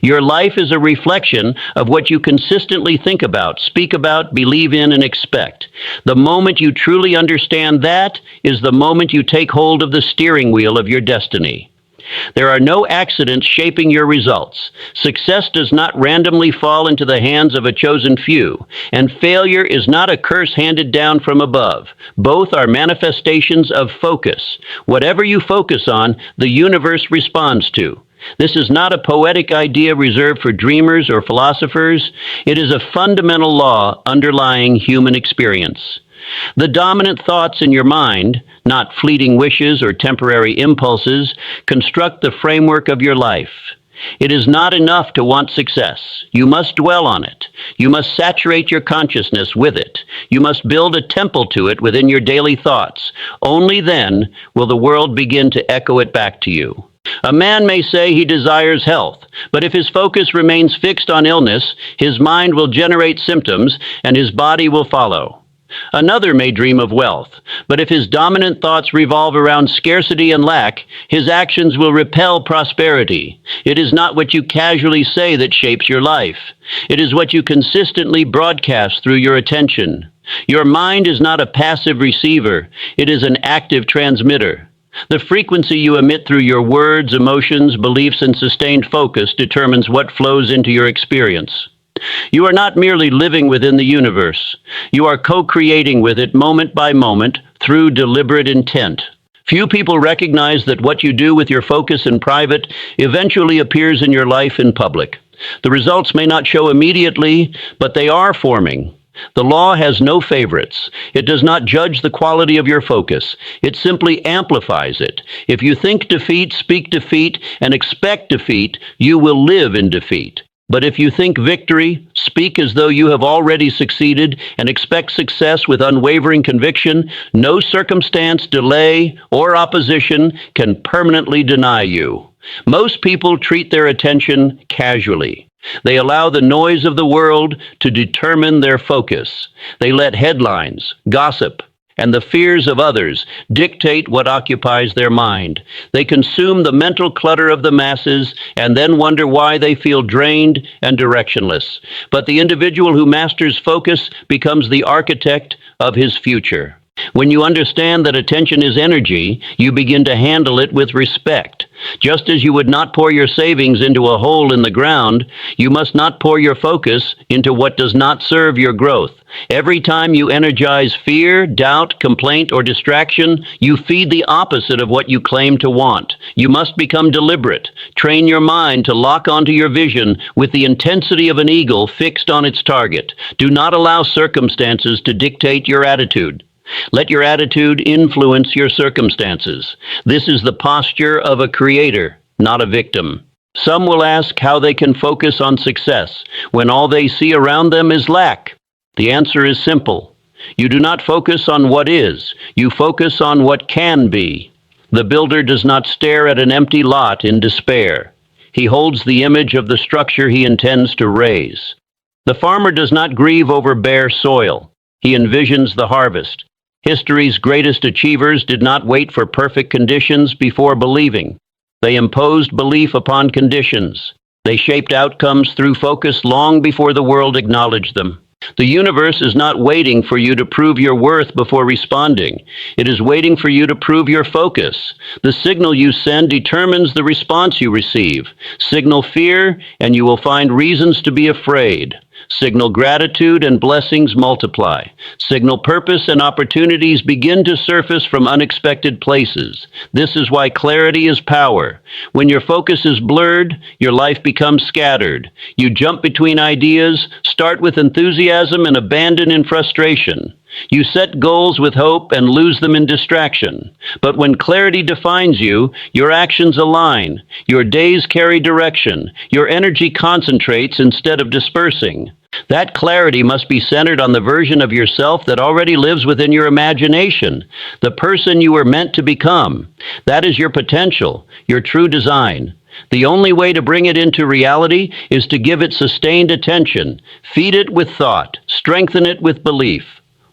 Your life is a reflection of what you consistently think about, speak about, believe in, and expect. The moment you truly understand that is the moment you take hold of the steering wheel of your destiny. There are no accidents shaping your results. Success does not randomly fall into the hands of a chosen few, and failure is not a curse handed down from above. Both are manifestations of focus. Whatever you focus on, the universe responds to. This is not a poetic idea reserved for dreamers or philosophers. It is a fundamental law underlying human experience. The dominant thoughts in your mind, not fleeting wishes or temporary impulses, construct the framework of your life. It is not enough to want success. You must dwell on it. You must saturate your consciousness with it. You must build a temple to it within your daily thoughts. Only then will the world begin to echo it back to you. A man may say he desires health, but if his focus remains fixed on illness, his mind will generate symptoms and his body will follow. Another may dream of wealth, but if his dominant thoughts revolve around scarcity and lack, his actions will repel prosperity. It is not what you casually say that shapes your life. It is what you consistently broadcast through your attention. Your mind is not a passive receiver. It is an active transmitter. The frequency you emit through your words, emotions, beliefs, and sustained focus determines what flows into your experience. You are not merely living within the universe. You are co-creating with it moment by moment through deliberate intent. Few people recognize that what you do with your focus in private eventually appears in your life in public. The results may not show immediately, but they are forming. The law has no favorites. It does not judge the quality of your focus. It simply amplifies it. If you think defeat, speak defeat, and expect defeat, you will live in defeat. But if you think victory, speak as though you have already succeeded, and expect success with unwavering conviction, no circumstance, delay, or opposition can permanently deny you. Most people treat their attention casually. They allow the noise of the world to determine their focus. They let headlines, gossip, and the fears of others dictate what occupies their mind. They consume the mental clutter of the masses and then wonder why they feel drained and directionless. But the individual who masters focus becomes the architect of his future. When you understand that attention is energy, you begin to handle it with respect. Just as you would not pour your savings into a hole in the ground, you must not pour your focus into what does not serve your growth. Every time you energize fear, doubt, complaint, or distraction, you feed the opposite of what you claim to want. You must become deliberate. Train your mind to lock onto your vision with the intensity of an eagle fixed on its target. Do not allow circumstances to dictate your attitude. Let your attitude influence your circumstances. This is the posture of a creator, not a victim. Some will ask how they can focus on success when all they see around them is lack. The answer is simple. You do not focus on what is, you focus on what can be. The builder does not stare at an empty lot in despair. He holds the image of the structure he intends to raise. The farmer does not grieve over bare soil. He envisions the harvest. History's greatest achievers did not wait for perfect conditions before believing. They imposed belief upon conditions. They shaped outcomes through focus long before the world acknowledged them. The universe is not waiting for you to prove your worth before responding. It is waiting for you to prove your focus. The signal you send determines the response you receive. Signal fear, and you will find reasons to be afraid. Signal gratitude and blessings multiply. Signal purpose and opportunities begin to surface from unexpected places. This is why clarity is power. When your focus is blurred, your life becomes scattered. You jump between ideas, start with enthusiasm and abandon in frustration. You set goals with hope and lose them in distraction. But when clarity defines you, your actions align. Your days carry direction. Your energy concentrates instead of dispersing. That clarity must be centered on the version of yourself that already lives within your imagination, the person you were meant to become. That is your potential, your true design. The only way to bring it into reality is to give it sustained attention, feed it with thought, strengthen it with belief.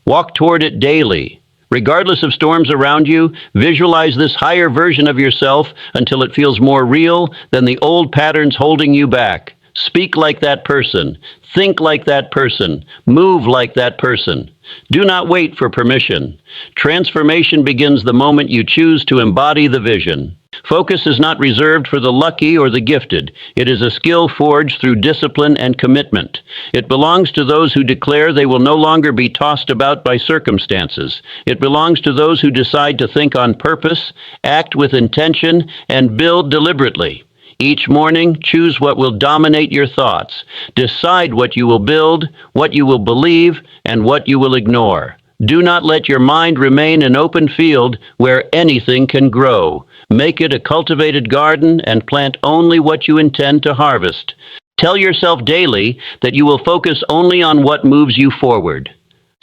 Walk toward it daily. Regardless of storms around you, visualize this higher version of yourself until it feels more real than the old patterns holding you back. Speak like that person. Think like that person. Move like that person. Do not wait for permission. Transformation begins the moment you choose to embody the vision. Focus is not reserved for the lucky or the gifted. It is a skill forged through discipline and commitment. It belongs to those who declare they will no longer be tossed about by circumstances. It belongs to those who decide to think on purpose, act with intention, and build deliberately. Each morning, choose what will dominate your thoughts. Decide what you will build, what you will believe, and what you will ignore. Do not let your mind remain an open field where anything can grow. Make it a cultivated garden and plant only what you intend to harvest. Tell yourself daily that you will focus only on what moves you forward.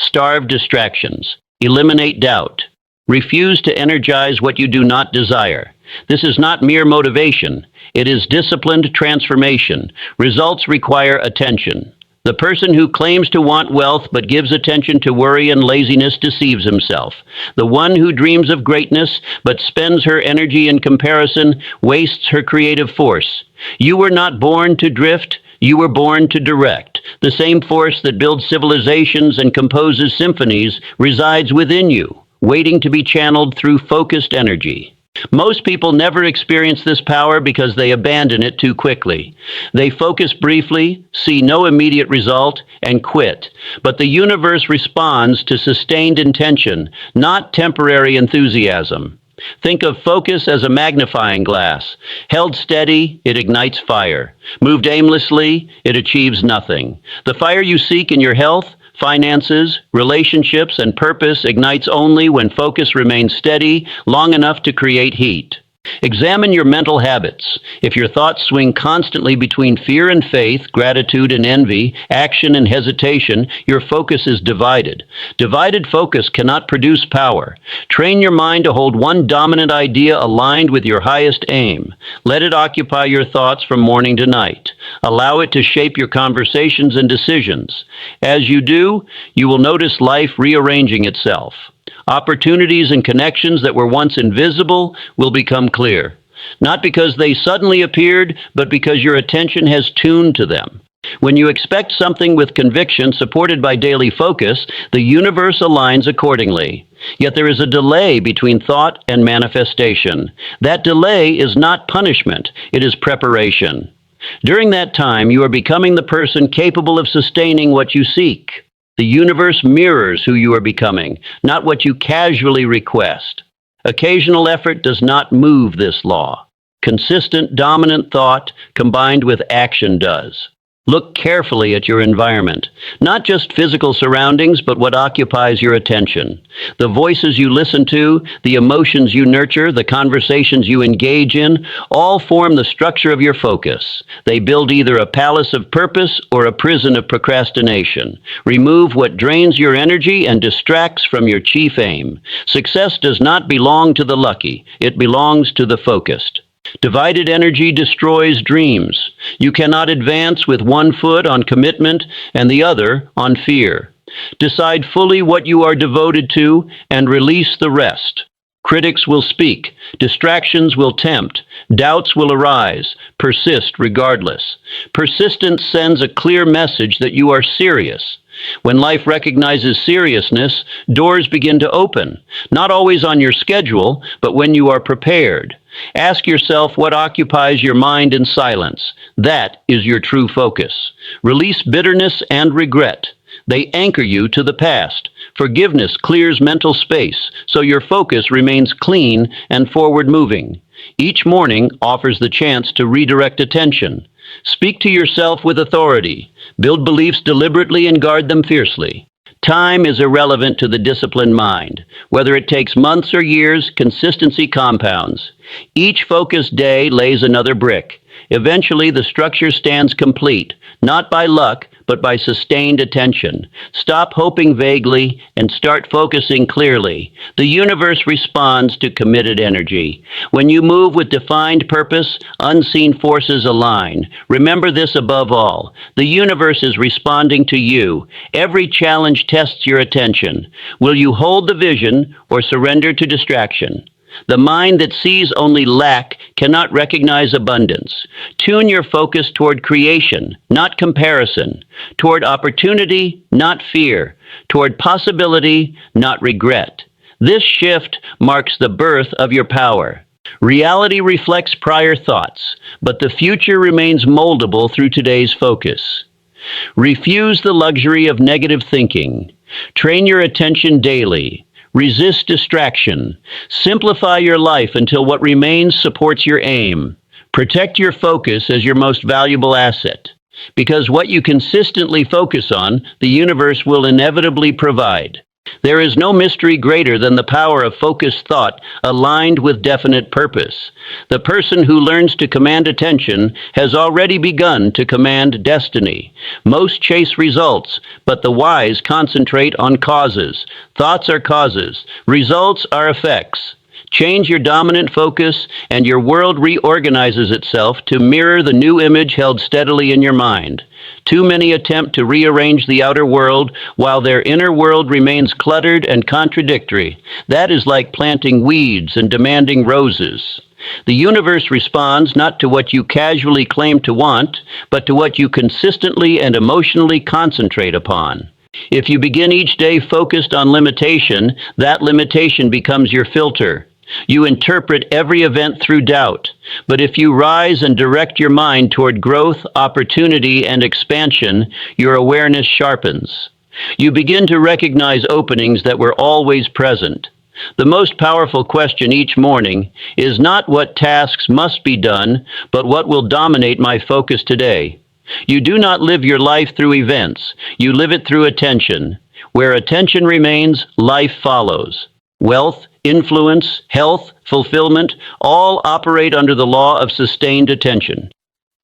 Starve distractions. Eliminate doubt. Refuse to energize what you do not desire. This is not mere motivation. It is disciplined transformation. Results require attention. The person who claims to want wealth but gives attention to worry and laziness deceives himself. The one who dreams of greatness but spends her energy in comparison wastes her creative force. You were not born to drift. You were born to direct. The same force that builds civilizations and composes symphonies resides within you, waiting to be channeled through focused energy. Most people never experience this power because they abandon it too quickly. They focus briefly, see no immediate result, and quit. But the universe responds to sustained intention, not temporary enthusiasm. Think of focus as a magnifying glass. Held steady, it ignites fire. Moved aimlessly, it achieves nothing. The fire you seek in your health, finances, relationships, and purpose ignites only when focus remains steady long enough to create heat. Examine your mental habits. If your thoughts swing constantly between fear and faith, gratitude and envy, action and hesitation, your focus is divided. Divided focus cannot produce power. Train your mind to hold one dominant idea aligned with your highest aim. Let it occupy your thoughts from morning to night. Allow it to shape your conversations and decisions. As you do, you will notice life rearranging itself. Opportunities and connections that were once invisible will become clear. Not because they suddenly appeared, but because your attention has tuned to them. When you expect something with conviction supported by daily focus, the universe aligns accordingly. Yet there is a delay between thought and manifestation. That delay is not punishment, it is preparation. During that time, you are becoming the person capable of sustaining what you seek. The universe mirrors who you are becoming, not what you casually request. Occasional effort does not move this law. Consistent, dominant thought combined with action does. Look carefully at your environment, not just physical surroundings, but what occupies your attention. The voices you listen to, the emotions you nurture, the conversations you engage in, all form the structure of your focus. They build either a palace of purpose or a prison of procrastination. Remove what drains your energy and distracts from your chief aim. Success does not belong to the lucky, it belongs to the focused. Divided energy destroys dreams. You cannot advance with one foot on commitment and the other on fear. Decide fully what you are devoted to and release the rest. Critics will speak, distractions will tempt, doubts will arise. Persist regardless. Persistence sends a clear message that you are serious. When life recognizes seriousness, doors begin to open, not always on your schedule, but when you are prepared. Ask yourself what occupies your mind in silence. That is your true focus. Release bitterness and regret. They anchor you to the past. Forgiveness clears mental space, so your focus remains clean and forward-moving. Each morning offers the chance to redirect attention. Speak to yourself with authority. Build beliefs deliberately and guard them fiercely. Time is irrelevant to the disciplined mind. Whether it takes months or years, consistency compounds. Each focused day lays another brick. Eventually, the structure stands complete, not by luck, but by sustained attention. Stop hoping vaguely and start focusing clearly. The universe responds to committed energy. When you move with defined purpose, unseen forces align. Remember this above all. The universe is responding to you. Every challenge tests your attention. Will you hold the vision or surrender to distraction? The mind that sees only lack cannot recognize abundance. Tune your focus toward creation, not comparison, toward opportunity, not fear, toward possibility, not regret. This shift marks the birth of your power. Reality reflects prior thoughts, but the future remains moldable through today's focus. Refuse the luxury of negative thinking. Train your attention daily. Resist distraction. Simplify your life until what remains supports your aim. Protect your focus as your most valuable asset. Because what you consistently focus on, the universe will inevitably provide. There is no mystery greater than the power of focused thought aligned with definite purpose. The person who learns to command attention has already begun to command destiny. Most chase results, but the wise concentrate on causes. Thoughts are causes. Results are effects. Change your dominant focus, and your world reorganizes itself to mirror the new image held steadily in your mind. Too many attempt to rearrange the outer world while their inner world remains cluttered and contradictory. That is like planting weeds and demanding roses. The universe responds not to what you casually claim to want, but to what you consistently and emotionally concentrate upon. If you begin each day focused on limitation, that limitation becomes your filter. You interpret every event through doubt. But if you rise and direct your mind toward growth, opportunity, and expansion, your awareness sharpens. You begin to recognize openings that were always present. The most powerful question each morning is not what tasks must be done, but what will dominate my focus today. You do not live your life through events. You live it through attention. Where attention remains, life follows. Wealth, influence, health, fulfillment, all operate under the law of sustained attention.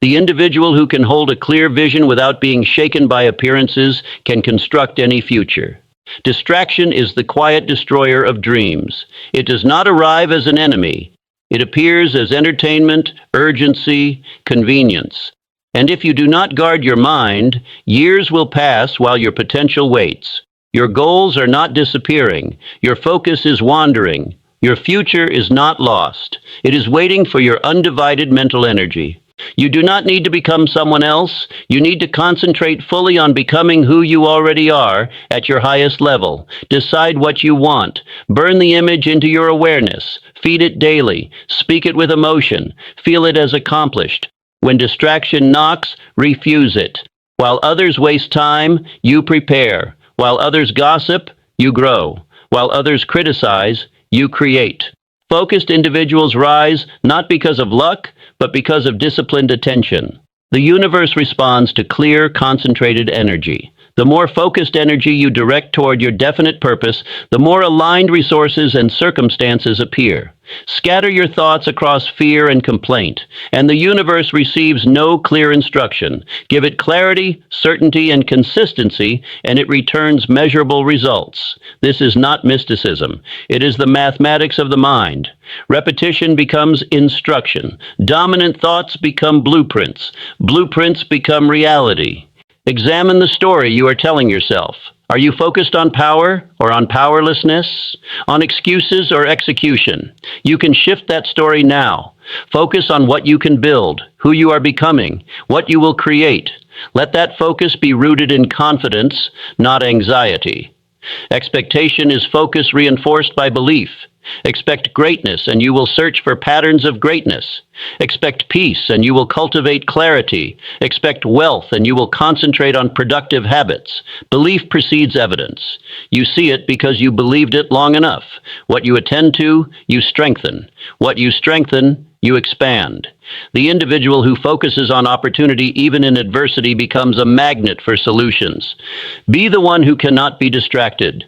The individual who can hold a clear vision without being shaken by appearances can construct any future. Distraction is the quiet destroyer of dreams. It does not arrive as an enemy. It appears as entertainment, urgency, convenience. And if you do not guard your mind, years will pass while your potential waits. Your goals are not disappearing. Your focus is wandering. Your future is not lost. It is waiting for your undivided mental energy. You do not need to become someone else. You need to concentrate fully on becoming who you already are at your highest level. Decide what you want. Burn the image into your awareness. Feed it daily. Speak it with emotion. Feel it as accomplished. When distraction knocks, refuse it. While others waste time, you prepare. While others gossip, you grow. While others criticize, you create. Focused individuals rise not because of luck, but because of disciplined attention. The universe responds to clear, concentrated energy. The more focused energy you direct toward your definite purpose, the more aligned resources and circumstances appear. Scatter your thoughts across fear and complaint, and the universe receives no clear instruction. Give it clarity, certainty, and consistency, and it returns measurable results. This is not mysticism. It is the mathematics of the mind. Repetition becomes instruction. Dominant thoughts become blueprints. Blueprints become reality. Examine the story you are telling yourself. Are you focused on power or on powerlessness? On excuses or execution? You can shift that story now. Focus on what you can build, who you are becoming, what you will create. Let that focus be rooted in confidence, not anxiety. Expectation is focus reinforced by belief. Expect greatness, and you will search for patterns of greatness. Expect peace, and you will cultivate clarity. Expect wealth, and you will concentrate on productive habits. Belief precedes evidence. You see it because you believed it long enough. What you attend to, you strengthen. What you strengthen, you expand. The individual who focuses on opportunity even in adversity becomes a magnet for solutions. Be the one who cannot be distracted.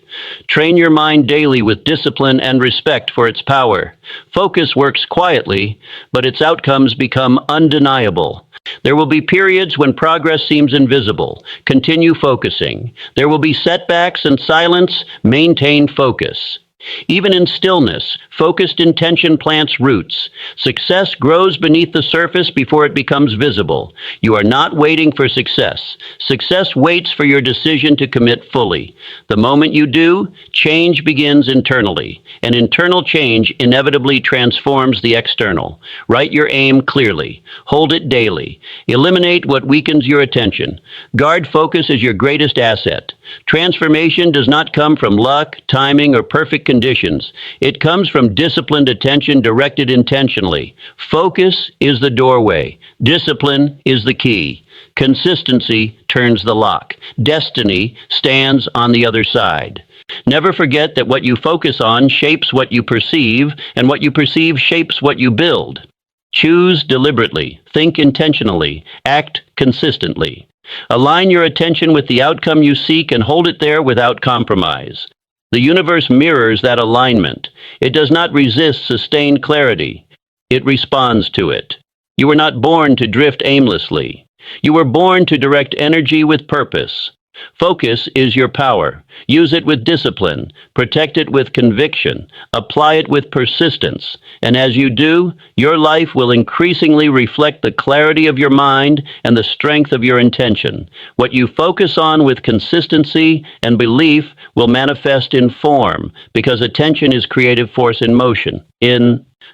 Train your mind daily with discipline and respect for its power. Focus works quietly, but its outcomes become undeniable. There will be periods when progress seems invisible. Continue focusing. There will be setbacks and silence. Maintain focus. Even in stillness, focused intention plants roots. Success grows beneath the surface before it becomes visible. You are not waiting for success. Success waits for your decision to commit fully. The moment you do, change begins internally. And internal change inevitably transforms the external. Write your aim clearly. Hold it daily. Eliminate what weakens your attention. Guard focus as your greatest asset. Transformation does not come from luck, timing, or perfect conditions. It comes from disciplined attention directed intentionally. Focus is the doorway. Discipline is the key. Consistency turns the lock. Destiny stands on the other side. Never forget that what you focus on shapes what you perceive, and what you perceive shapes what you build. Choose deliberately, think intentionally, act consistently. Align your attention with the outcome you seek and hold it there without compromise. The universe mirrors that alignment. It does not resist sustained clarity. It responds to it. You were not born to drift aimlessly. You were born to direct energy with purpose. Focus is your power. Use it with discipline. Protect it with conviction. Apply it with persistence. And as you do, your life will increasingly reflect the clarity of your mind and the strength of your intention. What you focus on with consistency and belief will manifest in form, because attention is creative force in motion.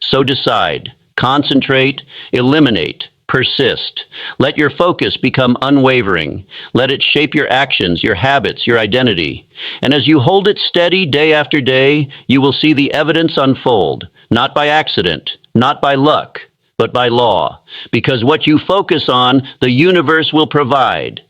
So decide, concentrate, eliminate, persist. Let your focus become unwavering. Let it shape your actions, your habits, your identity. And as you hold it steady day after day, you will see the evidence unfold, not by accident, not by luck, but by law. Because what you focus on, the universe will provide.